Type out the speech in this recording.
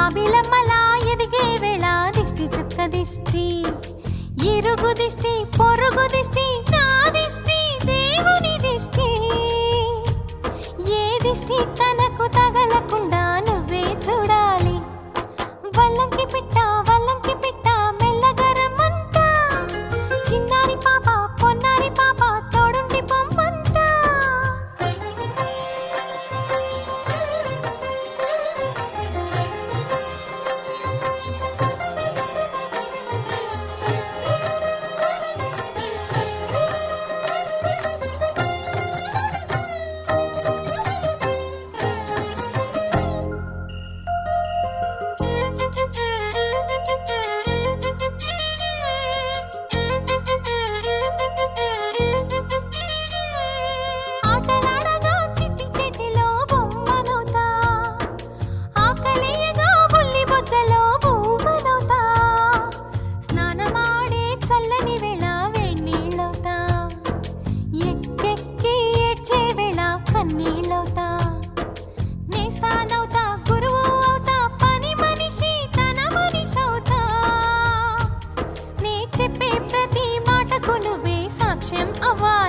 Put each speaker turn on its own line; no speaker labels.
జాబిలమ్మలా ఎదిగే వేళ దిష్టి చుక్క దిష్టి ఇరుగు దిష్టి పొరుగు దిష్టి నా దిష్టి దేవుని దిష్టి ఏ దిష్టి తనకు తగలకుండా నువ్వే చూడాలి వల్లంకి పిట్ట మెల్లగా రమ్మంట చిన్నారి పాప పొన్నారి పాప తోడుండి పొమ్మంట ఆటలాడగా చిట్టి చేతిలో బొమ్మనవుతా ఆకలేయగా బుల్లి బొజ్జలో పువ్వనవుతా స్నానమాడే చల్లని వేళ వేణీళ్ళవుతా ఎక్కెక్కి ఏడ్చే వేళ కన్నీళ్ళవుతా నేస్తానవుతా గురువు అవుతా పని మనిషి తన మనిషవుతా నే చెప్పే ప్రతి మాటకు నువ్వే సాక్ష్యం అవ్వాలి